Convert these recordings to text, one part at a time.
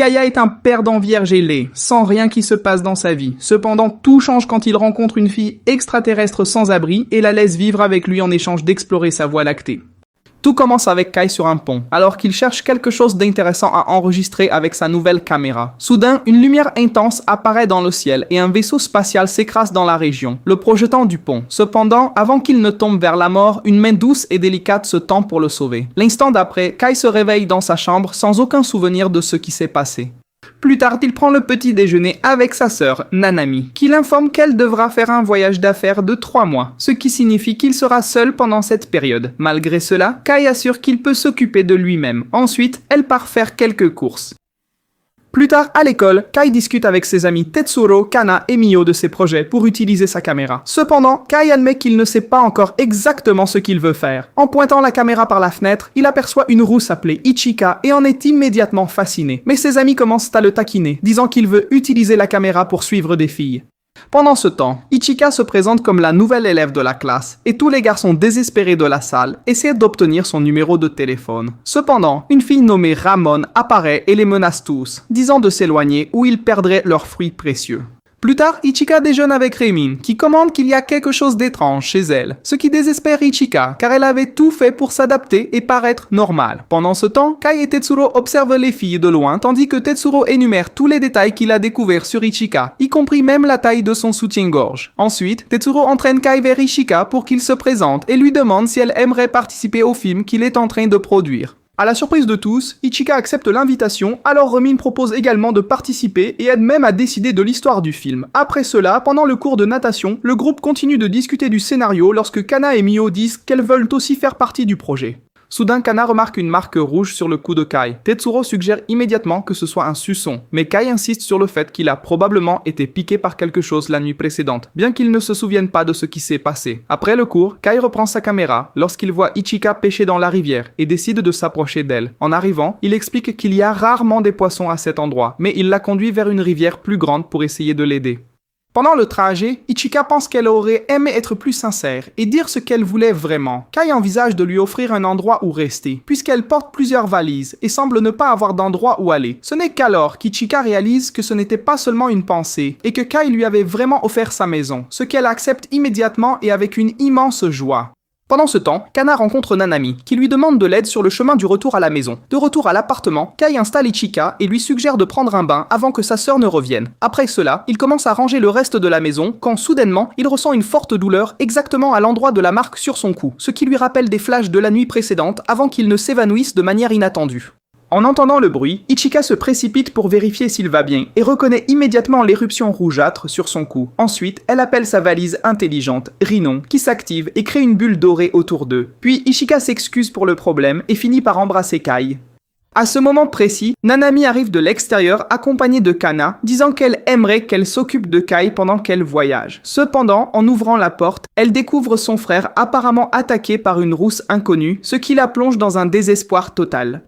Kaya est un perdant vierge et laid, sans rien qui se passe dans sa vie. Cependant, tout change quand il rencontre une fille extraterrestre sans abri et la laisse vivre avec lui en échange d'explorer sa voie lactée. Tout commence avec Kai sur un pont, alors qu'il cherche quelque chose d'intéressant à enregistrer avec sa nouvelle caméra. Soudain, une lumière intense apparaît dans le ciel et un vaisseau spatial s'écrase dans la région, le projetant du pont. Cependant, avant qu'il ne tombe vers la mort, une main douce et délicate se tend pour le sauver. L'instant d'après, Kai se réveille dans sa chambre sans aucun souvenir de ce qui s'est passé. Plus tard, il prend le petit déjeuner avec sa sœur, Nanami, qui l'informe qu'elle devra faire un voyage d'affaires de 3 mois, ce qui signifie qu'il sera seul pendant cette période. Malgré cela, Kai assure qu'il peut s'occuper de lui-même. Ensuite, elle part faire quelques courses. Plus tard, à l'école, Kai discute avec ses amis Tetsuro, Kana et Mio de ses projets pour utiliser sa caméra. Cependant, Kai admet qu'il ne sait pas encore exactement ce qu'il veut faire. En pointant la caméra par la fenêtre, il aperçoit une rousse appelée Ichika et en est immédiatement fasciné. Mais ses amis commencent à le taquiner, disant qu'il veut utiliser la caméra pour suivre des filles. Pendant ce temps, Ichika se présente comme la nouvelle élève de la classe et tous les garçons désespérés de la salle essaient d'obtenir son numéro de téléphone. Cependant, une fille nommée Ramon apparaît et les menace tous, disant de s'éloigner ou ils perdraient leurs fruits précieux. Plus tard, Ichika déjeune avec Remin, qui commande qu'il y a quelque chose d'étrange chez elle, ce qui désespère Ichika, car elle avait tout fait pour s'adapter et paraître normale. Pendant ce temps, Kai et Tetsuro observent les filles de loin, tandis que Tetsuro énumère tous les détails qu'il a découverts sur Ichika, y compris même la taille de son soutien-gorge. Ensuite, Tetsuro entraîne Kai vers Ichika pour qu'il se présente et lui demande si elle aimerait participer au film qu'il est en train de produire. À la surprise de tous, Ichika accepte l'invitation, alors Remin propose également de participer et aide même à décider de l'histoire du film. Après cela, pendant le cours de natation, le groupe continue de discuter du scénario lorsque Kana et Mio disent qu'elles veulent aussi faire partie du projet. Soudain, Kana remarque une marque rouge sur le cou de Kai. Tetsuro suggère immédiatement que ce soit un suçon, mais Kai insiste sur le fait qu'il a probablement été piqué par quelque chose la nuit précédente, bien qu'il ne se souvienne pas de ce qui s'est passé. Après le cours, Kai reprend sa caméra lorsqu'il voit Ichika pêcher dans la rivière et décide de s'approcher d'elle. En arrivant, il explique qu'il y a rarement des poissons à cet endroit, mais il la conduit vers une rivière plus grande pour essayer de l'aider. Pendant le trajet, Ichika pense qu'elle aurait aimé être plus sincère et dire ce qu'elle voulait vraiment. Kai envisage de lui offrir un endroit où rester, puisqu'elle porte plusieurs valises et semble ne pas avoir d'endroit où aller. Ce n'est qu'alors qu'Ichika réalise que ce n'était pas seulement une pensée et que Kai lui avait vraiment offert sa maison, ce qu'elle accepte immédiatement et avec une immense joie. Pendant ce temps, Kana rencontre Nanami, qui lui demande de l'aide sur le chemin du retour à la maison. De retour à l'appartement, Kai installe Ichika et lui suggère de prendre un bain avant que sa sœur ne revienne. Après cela, il commence à ranger le reste de la maison quand soudainement, il ressent une forte douleur exactement à l'endroit de la marque sur son cou, ce qui lui rappelle des flashs de la nuit précédente avant qu'il ne s'évanouisse de manière inattendue. En entendant le bruit, Ichika se précipite pour vérifier s'il va bien et reconnaît immédiatement l'éruption rougeâtre sur son cou. Ensuite, elle appelle sa valise intelligente, Rinon, qui s'active et crée une bulle dorée autour d'eux. Puis Ichika s'excuse pour le problème et finit par embrasser Kai. À ce moment précis, Nanami arrive de l'extérieur accompagnée de Kana, disant qu'elle aimerait qu'elle s'occupe de Kai pendant qu'elle voyage. Cependant, en ouvrant la porte, elle découvre son frère apparemment attaqué par une rousse inconnue, ce qui la plonge dans un désespoir total.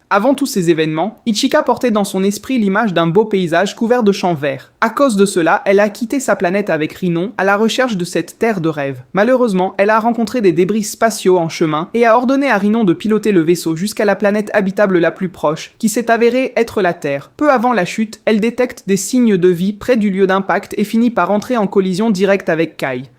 Avant tous ces événements, Ichika portait dans son esprit l'image d'un beau paysage couvert de champs verts. À cause de cela, elle a quitté sa planète avec Rinon à la recherche de cette terre de rêve. Malheureusement, elle a rencontré des débris spatiaux en chemin et a ordonné à Rinon de piloter le vaisseau jusqu'à la planète habitable la plus proche, qui s'est avérée être la Terre. Peu avant la chute, elle détecte des signes de vie près du lieu d'impact et finit par entrer en collision directe avec Kai.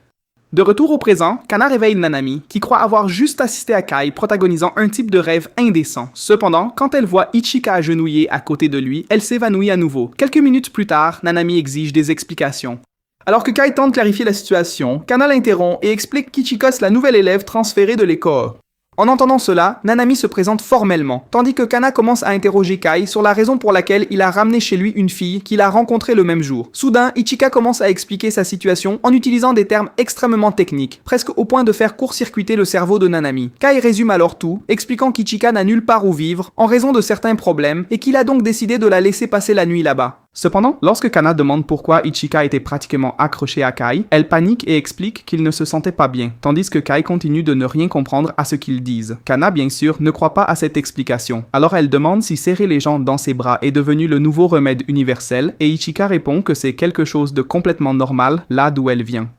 De retour au présent, Kana réveille Nanami, qui croit avoir juste assisté à Kai protagonisant un type de rêve indécent. Cependant, quand elle voit Ichika agenouillée à côté de lui, elle s'évanouit à nouveau. Quelques minutes plus tard, Nanami exige des explications. Alors que Kai tente de clarifier la situation, Kana l'interrompt et explique qu'Ichika est la nouvelle élève transférée de l'école. En entendant cela, Nanami se présente formellement, tandis que Kana commence à interroger Kai sur la raison pour laquelle il a ramené chez lui une fille qu'il a rencontrée le même jour. Soudain, Ichika commence à expliquer sa situation en utilisant des termes extrêmement techniques, presque au point de faire court-circuiter le cerveau de Nanami. Kai résume alors tout, expliquant qu'Ichika n'a nulle part où vivre, en raison de certains problèmes, et qu'il a donc décidé de la laisser passer la nuit là-bas. Cependant, lorsque Kana demande pourquoi Ichika était pratiquement accrochée à Kai, elle panique et explique qu'il ne se sentait pas bien, tandis que Kai continue de ne rien comprendre à ce qu'ils disent. Kana, bien sûr, ne croit pas à cette explication. Alors elle demande si serrer les gens dans ses bras est devenu le nouveau remède universel, et Ichika répond que c'est quelque chose de complètement normal là d'où elle vient.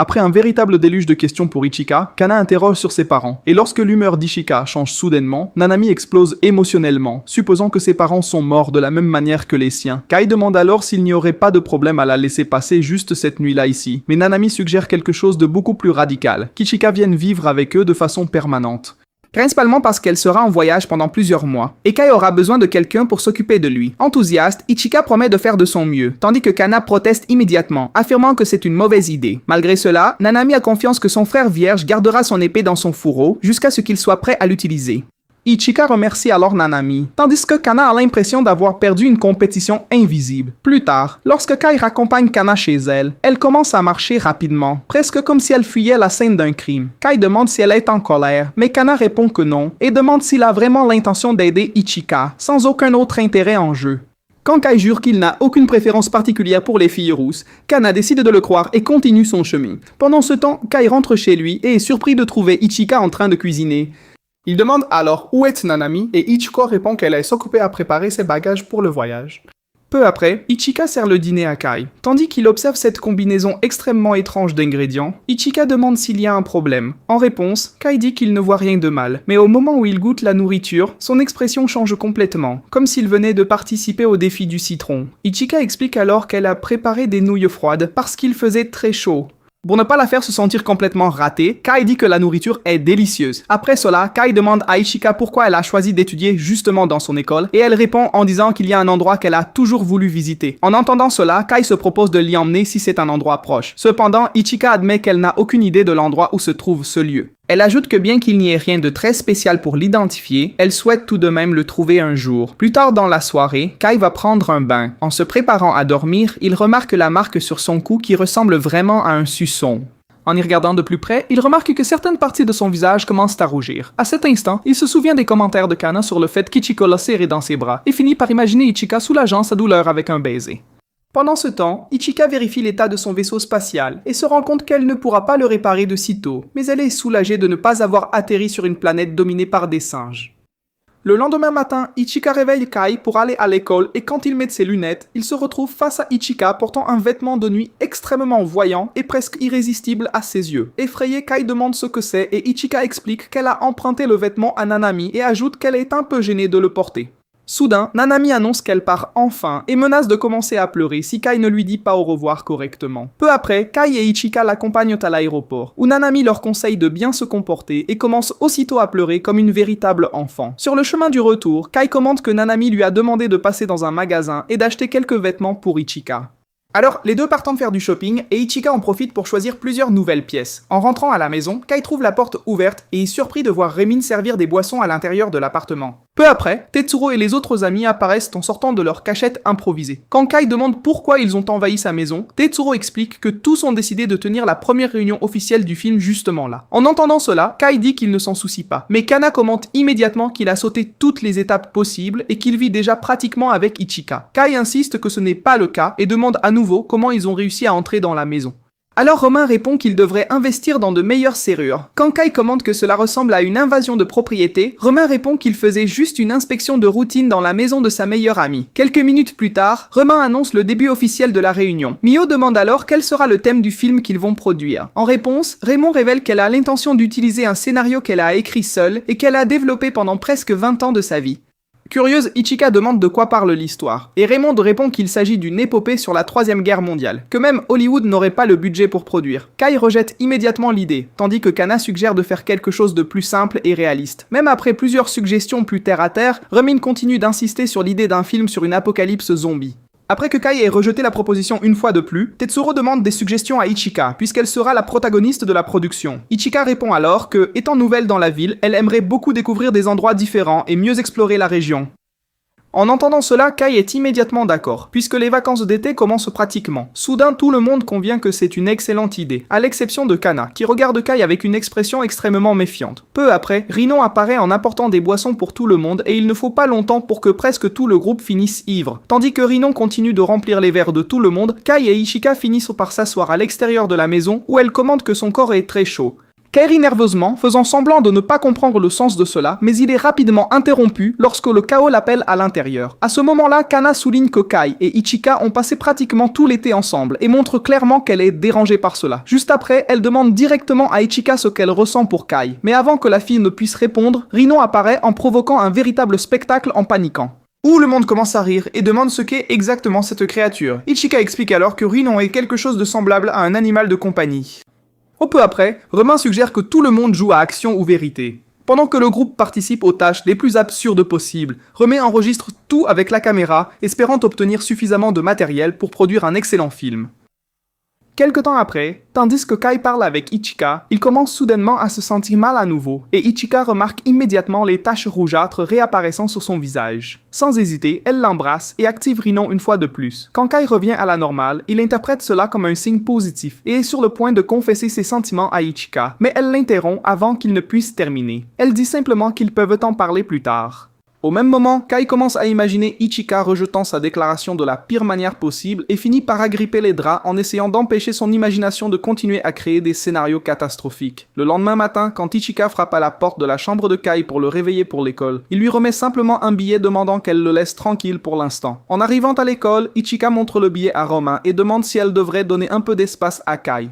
Après un véritable déluge de questions pour Ichika, Kana interroge sur ses parents. Et lorsque l'humeur d'Ichika change soudainement, Nanami explose émotionnellement, supposant que ses parents sont morts de la même manière que les siens. Kai demande alors s'il n'y aurait pas de problème à la laisser passer juste cette nuit-là ici. Mais Nanami suggère quelque chose de beaucoup plus radical, qu'Ichika vienne vivre avec eux de façon permanente. Principalement parce qu'elle sera en voyage pendant plusieurs mois, et Kai aura besoin de quelqu'un pour s'occuper de lui. Enthousiaste, Ichika promet de faire de son mieux, tandis que Kana proteste immédiatement, affirmant que c'est une mauvaise idée. Malgré cela, Nanami a confiance que son frère vierge gardera son épée dans son fourreau, jusqu'à ce qu'il soit prêt à l'utiliser. Ichika remercie alors Nanami, tandis que Kana a l'impression d'avoir perdu une compétition invisible. Plus tard, lorsque Kai raccompagne Kana chez elle, elle commence à marcher rapidement, presque comme si elle fuyait la scène d'un crime. Kai demande si elle est en colère, mais Kana répond que non, et demande s'il a vraiment l'intention d'aider Ichika, sans aucun autre intérêt en jeu. Quand Kai jure qu'il n'a aucune préférence particulière pour les filles rousses, Kana décide de le croire et continue son chemin. Pendant ce temps, Kai rentre chez lui et est surpris de trouver Ichika en train de cuisiner. Il demande alors où est Nanami et Ichiko répond qu'elle est occupée à préparer ses bagages pour le voyage. Peu après, Ichika sert le dîner à Kai. Tandis qu'il observe cette combinaison extrêmement étrange d'ingrédients, Ichika demande s'il y a un problème. En réponse, Kai dit qu'il ne voit rien de mal, mais au moment où il goûte la nourriture, son expression change complètement, comme s'il venait de participer au défi du citron. Ichika explique alors qu'elle a préparé des nouilles froides parce qu'il faisait très chaud. Pour ne pas la faire se sentir complètement ratée, Kai dit que la nourriture est délicieuse. Après cela, Kai demande à Ichika pourquoi elle a choisi d'étudier justement dans son école, et elle répond en disant qu'il y a un endroit qu'elle a toujours voulu visiter. En entendant cela, Kai se propose de l'y emmener si c'est un endroit proche. Cependant, Ichika admet qu'elle n'a aucune idée de l'endroit où se trouve ce lieu. Elle ajoute que bien qu'il n'y ait rien de très spécial pour l'identifier, elle souhaite tout de même le trouver un jour. Plus tard dans la soirée, Kai va prendre un bain. En se préparant à dormir, il remarque la marque sur son cou qui ressemble vraiment à un suçon. En y regardant de plus près, il remarque que certaines parties de son visage commencent à rougir. À cet instant, il se souvient des commentaires de Kana sur le fait qu'Ichiko l'a serré dans ses bras et finit par imaginer Ichika soulageant sa douleur avec un baiser. Pendant ce temps, Ichika vérifie l'état de son vaisseau spatial et se rend compte qu'elle ne pourra pas le réparer de sitôt, mais elle est soulagée de ne pas avoir atterri sur une planète dominée par des singes. Le lendemain matin, Ichika réveille Kai pour aller à l'école et quand il met ses lunettes, il se retrouve face à Ichika portant un vêtement de nuit extrêmement voyant et presque irrésistible à ses yeux. Effrayé, Kai demande ce que c'est et Ichika explique qu'elle a emprunté le vêtement à Nanami et ajoute qu'elle est un peu gênée de le porter. Soudain, Nanami annonce qu'elle part enfin et menace de commencer à pleurer si Kai ne lui dit pas au revoir correctement. Peu après, Kai et Ichika l'accompagnent à l'aéroport, où Nanami leur conseille de bien se comporter et commence aussitôt à pleurer comme une véritable enfant. Sur le chemin du retour, Kai commente que Nanami lui a demandé de passer dans un magasin et d'acheter quelques vêtements pour Ichika. Alors, les deux partent faire du shopping et Ichika en profite pour choisir plusieurs nouvelles pièces. En rentrant à la maison, Kai trouve la porte ouverte et est surpris de voir Remin servir des boissons à l'intérieur de l'appartement. Peu après, Tetsuro et les autres amis apparaissent en sortant de leur cachette improvisée. Quand Kai demande pourquoi ils ont envahi sa maison, Tetsuro explique que tous ont décidé de tenir la première réunion officielle du film justement là. En entendant cela, Kai dit qu'il ne s'en soucie pas, mais Kana commente immédiatement qu'il a sauté toutes les étapes possibles et qu'il vit déjà pratiquement avec Ichika. Kai insiste que ce n'est pas le cas et demande à nouveau comment ils ont réussi à entrer dans la maison. Alors Romain répond qu'il devrait investir dans de meilleures serrures. Quand Kai commente que cela ressemble à une invasion de propriété, Romain répond qu'il faisait juste une inspection de routine dans la maison de sa meilleure amie. Quelques minutes plus tard, Romain annonce le début officiel de la réunion. Mio demande alors quel sera le thème du film qu'ils vont produire. En réponse, Raymond révèle qu'elle a l'intention d'utiliser un scénario qu'elle a écrit seule et qu'elle a développé pendant presque 20 ans de sa vie. Curieuse, Ichika demande de quoi parle l'histoire, et Raymond répond qu'il s'agit d'une épopée sur la 3e guerre mondiale, que même Hollywood n'aurait pas le budget pour produire. Kai rejette immédiatement l'idée, tandis que Kana suggère de faire quelque chose de plus simple et réaliste. Même après plusieurs suggestions plus terre à terre, Remin continue d'insister sur l'idée d'un film sur une apocalypse zombie. Après que Kai ait rejeté la proposition une fois de plus, Tetsuro demande des suggestions à Ichika, puisqu'elle sera la protagoniste de la production. Ichika répond alors que, étant nouvelle dans la ville, elle aimerait beaucoup découvrir des endroits différents et mieux explorer la région. En entendant cela, Kai est immédiatement d'accord, puisque les vacances d'été commencent pratiquement. Soudain, tout le monde convient que c'est une excellente idée, à l'exception de Kana, qui regarde Kai avec une expression extrêmement méfiante. Peu après, Rino apparaît en apportant des boissons pour tout le monde et il ne faut pas longtemps pour que presque tout le groupe finisse ivre. Tandis que Rino continue de remplir les verres de tout le monde, Kai et Ichika finissent par s'asseoir à l'extérieur de la maison où elle commente que son corps est très chaud. Kai rit nerveusement, faisant semblant de ne pas comprendre le sens de cela, mais il est rapidement interrompu lorsque le chaos l'appelle à l'intérieur. À ce moment-là, Kana souligne que Kai et Ichika ont passé pratiquement tout l'été ensemble et montre clairement qu'elle est dérangée par cela. Juste après, elle demande directement à Ichika ce qu'elle ressent pour Kai. Mais avant que la fille ne puisse répondre, Rino apparaît en provoquant un véritable spectacle en paniquant. Où le monde commence à rire et demande ce qu'est exactement cette créature. Ichika explique alors que Rino est quelque chose de semblable à un animal de compagnie. Au peu après, Romain suggère que tout le monde joue à action ou vérité. Pendant que le groupe participe aux tâches les plus absurdes possibles, Romain enregistre tout avec la caméra, espérant obtenir suffisamment de matériel pour produire un excellent film. Quelque temps après, tandis que Kai parle avec Ichika, il commence soudainement à se sentir mal à nouveau, et Ichika remarque immédiatement les taches rougeâtres réapparaissant sur son visage. Sans hésiter, elle l'embrasse et active Rino une fois de plus. Quand Kai revient à la normale, il interprète cela comme un signe positif et est sur le point de confesser ses sentiments à Ichika, mais elle l'interrompt avant qu'il ne puisse terminer. Elle dit simplement qu'ils peuvent en parler plus tard. Au même moment, Kai commence à imaginer Ichika rejetant sa déclaration de la pire manière possible et finit par agripper les draps en essayant d'empêcher son imagination de continuer à créer des scénarios catastrophiques. Le lendemain matin, quand Ichika frappe à la porte de la chambre de Kai pour le réveiller pour l'école, il lui remet simplement un billet demandant qu'elle le laisse tranquille pour l'instant. En arrivant à l'école, Ichika montre le billet à Romain et demande si elle devrait donner un peu d'espace à Kai.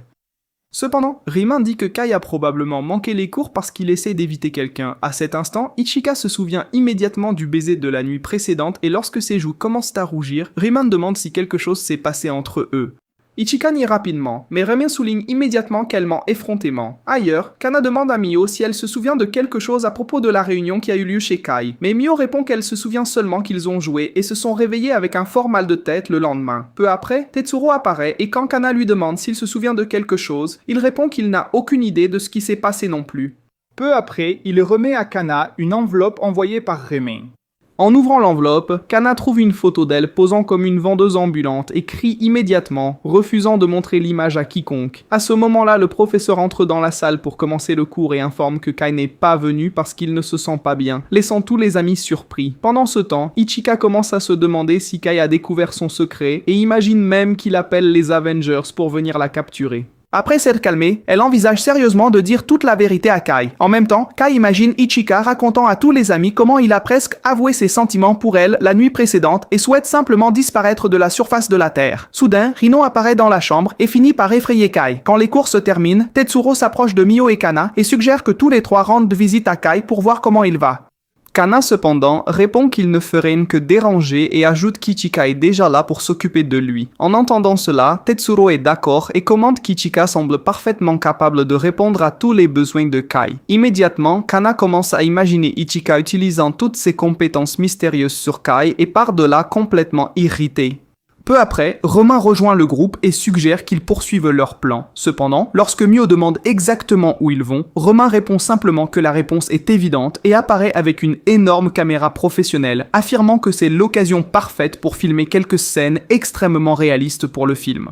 Cependant, Rima dit que Kai a probablement manqué les cours parce qu'il essaie d'éviter quelqu'un. À cet instant, Ichika se souvient immédiatement du baiser de la nuit précédente et lorsque ses joues commencent à rougir, Rima demande si quelque chose s'est passé entre eux. Ichika nie rapidement, mais Romain souligne immédiatement qu'elle ment effrontément. Ailleurs, Kana demande à Mio si elle se souvient de quelque chose à propos de la réunion qui a eu lieu chez Kai, mais Mio répond qu'elle se souvient seulement qu'ils ont joué et se sont réveillés avec un fort mal de tête le lendemain. Peu après, Tetsuro apparaît et quand Kana lui demande s'il se souvient de quelque chose, il répond qu'il n'a aucune idée de ce qui s'est passé non plus. Peu après, il remet à Kana une enveloppe envoyée par Romain. En ouvrant l'enveloppe, Kana trouve une photo d'elle posant comme une vendeuse ambulante et crie immédiatement, refusant de montrer l'image à quiconque. À ce moment-là, le professeur entre dans la salle pour commencer le cours et informe que Kai n'est pas venu parce qu'il ne se sent pas bien, laissant tous les amis surpris. Pendant ce temps, Ichika commence à se demander si Kai a découvert son secret et imagine même qu'il appelle les Avengers pour venir la capturer. Après s'être calmée, elle envisage sérieusement de dire toute la vérité à Kai. En même temps, Kai imagine Ichika racontant à tous les amis comment il a presque avoué ses sentiments pour elle la nuit précédente et souhaite simplement disparaître de la surface de la Terre. Soudain, Rino apparaît dans la chambre et finit par effrayer Kai. Quand les cours se terminent, Tetsuro s'approche de Mio et Kana et suggère que tous les trois rendent visite à Kai pour voir comment il va. Kana cependant répond qu'il ne ferait que déranger et ajoute qu'Ichika est déjà là pour s'occuper de lui. En entendant cela, Tetsuro est d'accord et commande qu'Ichika semble parfaitement capable de répondre à tous les besoins de Kai. Immédiatement, Kana commence à imaginer Ichika utilisant toutes ses compétences mystérieuses sur Kai et part de là complètement irrité. Peu après, Romain rejoint le groupe et suggère qu'ils poursuivent leur plan. Cependant, lorsque Mio demande exactement où ils vont, Romain répond simplement que la réponse est évidente et apparaît avec une énorme caméra professionnelle, affirmant que c'est l'occasion parfaite pour filmer quelques scènes extrêmement réalistes pour le film.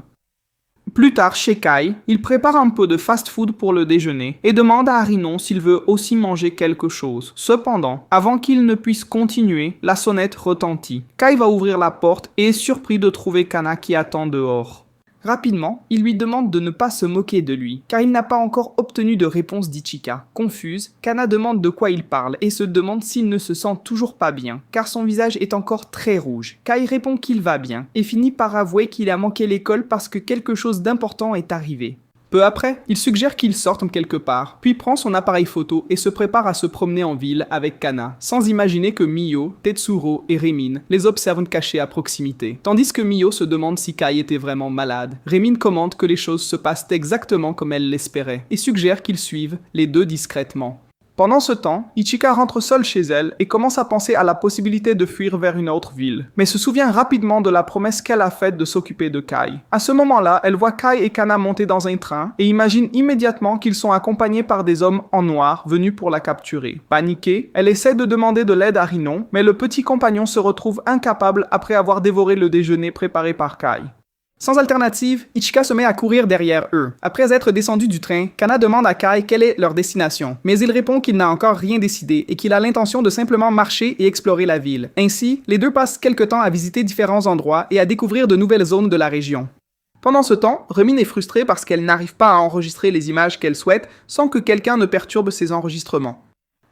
Plus tard, chez Kai, il prépare un peu de fast-food pour le déjeuner et demande à Rino s'il veut aussi manger quelque chose. Cependant, avant qu'il ne puisse continuer, la sonnette retentit. Kai va ouvrir la porte et est surpris de trouver Kana qui attend dehors. Rapidement, il lui demande de ne pas se moquer de lui, car il n'a pas encore obtenu de réponse d'Ichika. Confuse, Kana demande de quoi il parle et se demande s'il ne se sent toujours pas bien, car son visage est encore très rouge. Kai répond qu'il va bien et finit par avouer qu'il a manqué l'école parce que quelque chose d'important est arrivé. Peu après, il suggère qu'ils sortent quelque part, puis prend son appareil photo et se prépare à se promener en ville avec Kana, sans imaginer que Mio, Tetsuro et Remin les observent cachés à proximité. Tandis que Mio se demande si Kai était vraiment malade, Remin commente que les choses se passent exactement comme elle l'espérait, et suggère qu'ils suivent les deux discrètement. Pendant ce temps, Ichika rentre seule chez elle et commence à penser à la possibilité de fuir vers une autre ville, mais se souvient rapidement de la promesse qu'elle a faite de s'occuper de Kai. À ce moment-là, elle voit Kai et Kana monter dans un train et imagine immédiatement qu'ils sont accompagnés par des hommes en noir venus pour la capturer. Paniquée, elle essaie de demander de l'aide à Rino, mais le petit compagnon se retrouve incapable après avoir dévoré le déjeuner préparé par Kai. Sans alternative, Ichika se met à courir derrière eux. Après être descendu du train, Kana demande à Kai quelle est leur destination, mais il répond qu'il n'a encore rien décidé et qu'il a l'intention de simplement marcher et explorer la ville. Ainsi, les deux passent quelque temps à visiter différents endroits et à découvrir de nouvelles zones de la région. Pendant ce temps, Remin est frustrée parce qu'elle n'arrive pas à enregistrer les images qu'elle souhaite sans que quelqu'un ne perturbe ses enregistrements.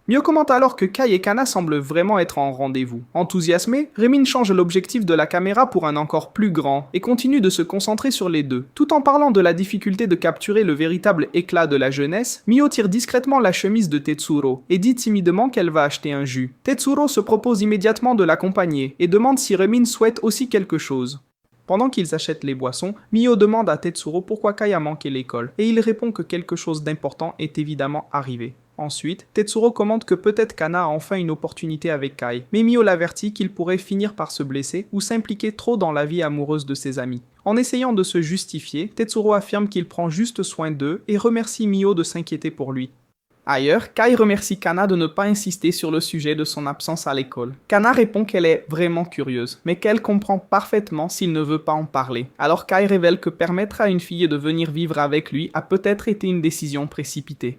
Mio commente alors que Kai et Kana semblent vraiment être en rendez-vous. Enthousiasmé, Remin change l'objectif de la caméra pour un encore plus grand et continue de se concentrer sur les deux. Tout en parlant de la difficulté de capturer le véritable éclat de la jeunesse, Mio tire discrètement la chemise de Tetsuro et dit timidement qu'elle va acheter un jus. Tetsuro se propose immédiatement de l'accompagner et demande si Remin souhaite aussi quelque chose. Pendant qu'ils achètent les boissons, Mio demande à Tetsuro pourquoi Kai a manqué l'école, et il répond que quelque chose d'important est évidemment arrivé. Ensuite, Tetsuro commente que peut-être Kana a enfin une opportunité avec Kai, mais Mio l'avertit qu'il pourrait finir par se blesser ou s'impliquer trop dans la vie amoureuse de ses amis. En essayant de se justifier, Tetsuro affirme qu'il prend juste soin d'eux et remercie Mio de s'inquiéter pour lui. Ailleurs, Kai remercie Kana de ne pas insister sur le sujet de son absence à l'école. Kana répond qu'elle est vraiment curieuse, mais qu'elle comprend parfaitement s'il ne veut pas en parler. Alors Kai révèle que permettre à une fille de venir vivre avec lui a peut-être été une décision précipitée.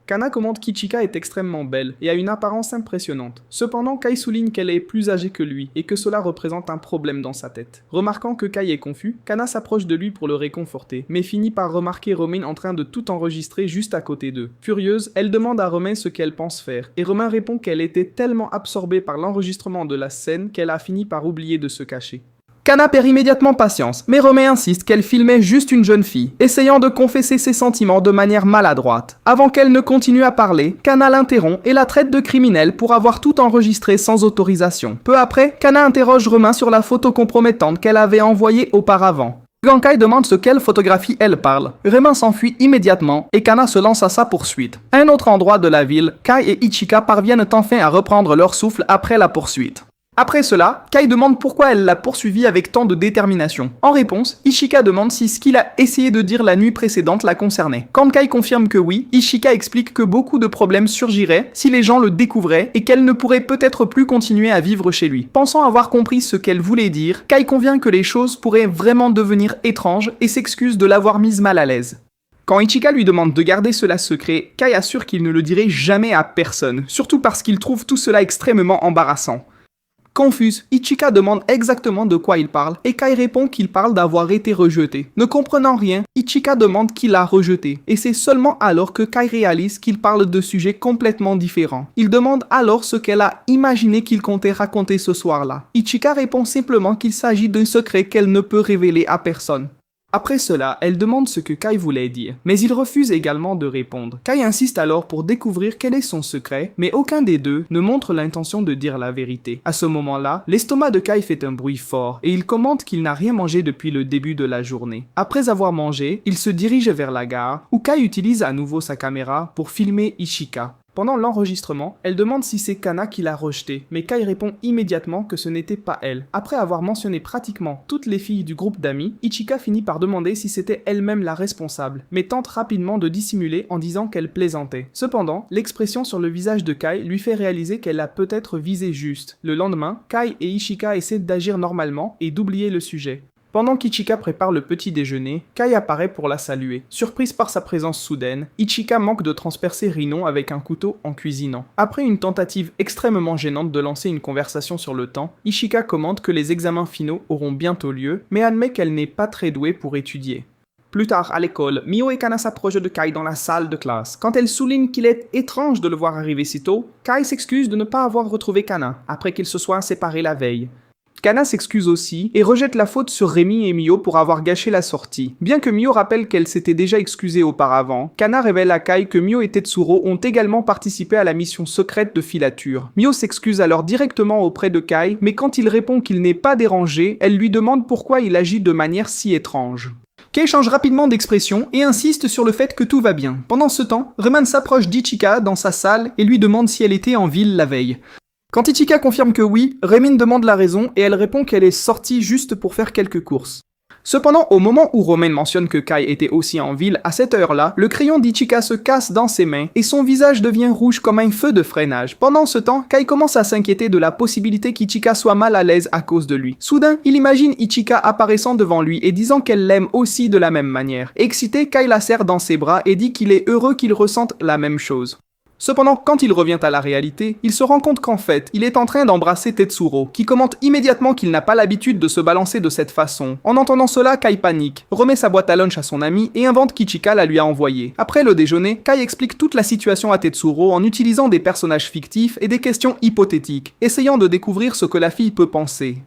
Kana commente qu'Ichika est extrêmement belle et a une apparence impressionnante. Cependant, Kai souligne qu'elle est plus âgée que lui et que cela représente un problème dans sa tête. Remarquant que Kai est confus, Kana s'approche de lui pour le réconforter, mais finit par remarquer Romain en train de tout enregistrer juste à côté d'eux. Furieuse, elle demande à Romain ce qu'elle pense faire, et Romain répond qu'elle était tellement absorbée par l'enregistrement de la scène qu'elle a fini par oublier de se cacher. Kana perd immédiatement patience, mais Romain insiste qu'elle filmait juste une jeune fille, essayant de confesser ses sentiments de manière maladroite. Avant qu'elle ne continue à parler, Kana l'interrompt et la traite de criminelle pour avoir tout enregistré sans autorisation. Peu après, Kana interroge Romain sur la photo compromettante qu'elle avait envoyée auparavant. Gankai demande ce quelle photographie elle parle. Romain s'enfuit immédiatement et Kana se lance à sa poursuite. À un autre endroit de la ville, Kai et Ichika parviennent enfin à reprendre leur souffle après la poursuite. Après cela, Kai demande pourquoi elle l'a poursuivi avec tant de détermination. En réponse, Ichika demande si ce qu'il a essayé de dire la nuit précédente la concernait. Quand Kai confirme que oui, Ichika explique que beaucoup de problèmes surgiraient si les gens le découvraient et qu'elle ne pourrait peut-être plus continuer à vivre chez lui. Pensant avoir compris ce qu'elle voulait dire, Kai convient que les choses pourraient vraiment devenir étranges et s'excuse de l'avoir mise mal à l'aise. Quand Ichika lui demande de garder cela secret, Kai assure qu'il ne le dirait jamais à personne, surtout parce qu'il trouve tout cela extrêmement embarrassant. Confuse, Ichika demande exactement de quoi il parle, et Kai répond qu'il parle d'avoir été rejeté. Ne comprenant rien, Ichika demande qui l'a rejeté, et c'est seulement alors que Kai réalise qu'il parle de sujets complètement différents. Il demande alors ce qu'elle a imaginé qu'il comptait raconter ce soir-là. Ichika répond simplement qu'il s'agit d'un secret qu'elle ne peut révéler à personne. Après cela, elle demande ce que Kai voulait dire, mais il refuse également de répondre. Kai insiste alors pour découvrir quel est son secret, mais aucun des deux ne montre l'intention de dire la vérité. À ce moment-là, l'estomac de Kai fait un bruit fort, et il commente qu'il n'a rien mangé depuis le début de la journée. Après avoir mangé, il se dirige vers la gare, où Kai utilise à nouveau sa caméra pour filmer Ichika. Pendant l'enregistrement, elle demande si c'est Kana qui l'a rejeté, mais Kai répond immédiatement que ce n'était pas elle. Après avoir mentionné pratiquement toutes les filles du groupe d'amis, Ichika finit par demander si c'était elle-même la responsable, mais tente rapidement de dissimuler en disant qu'elle plaisantait. Cependant, l'expression sur le visage de Kai lui fait réaliser qu'elle a peut-être visé juste. Le lendemain, Kai et Ichika essaient d'agir normalement et d'oublier le sujet. Pendant qu'Ichika prépare le petit déjeuner, Kai apparaît pour la saluer. Surprise par sa présence soudaine, Ichika manque de transpercer Rinon avec un couteau en cuisinant. Après une tentative extrêmement gênante de lancer une conversation sur le temps, Ichika commente que les examens finaux auront bientôt lieu, mais admet qu'elle n'est pas très douée pour étudier. Plus tard, à l'école, Mio et Kana s'approchent de Kai dans la salle de classe. Quand elle souligne qu'il est étrange de le voir arriver si tôt, Kai s'excuse de ne pas avoir retrouvé Kana, après qu'ils se soient séparés la veille. Kana s'excuse aussi et rejette la faute sur Rémi et Mio pour avoir gâché la sortie. Bien que Mio rappelle qu'elle s'était déjà excusée auparavant, Kana révèle à Kai que Mio et Tetsuro ont également participé à la mission secrète de filature. Mio s'excuse alors directement auprès de Kai, mais quand il répond qu'il n'est pas dérangé, elle lui demande pourquoi il agit de manière si étrange. Kai change rapidement d'expression et insiste sur le fait que tout va bien. Pendant ce temps, Reman s'approche d'Ichika dans sa salle et lui demande si elle était en ville la veille. Quand Ichika confirme que oui, Remin demande la raison et elle répond qu'elle est sortie juste pour faire quelques courses. Cependant, au moment où Romain mentionne que Kai était aussi en ville, à cette heure-là, le crayon d'Ichika se casse dans ses mains et son visage devient rouge comme un feu de freinage. Pendant ce temps, Kai commence à s'inquiéter de la possibilité qu'Ichika soit mal à l'aise à cause de lui. Soudain, il imagine Ichika apparaissant devant lui et disant qu'elle l'aime aussi de la même manière. Excité, Kai la serre dans ses bras et dit qu'il est heureux qu'il ressente la même chose. Cependant, quand il revient à la réalité, il se rend compte qu'en fait, il est en train d'embrasser Tetsuro, qui commente immédiatement qu'il n'a pas l'habitude de se balancer de cette façon. En entendant cela, Kai panique, remet sa boîte à lunch à son ami et invente qu'Ichika la lui a envoyée. Après le déjeuner, Kai explique toute la situation à Tetsuro en utilisant des personnages fictifs et des questions hypothétiques, essayant de découvrir ce que la fille peut penser.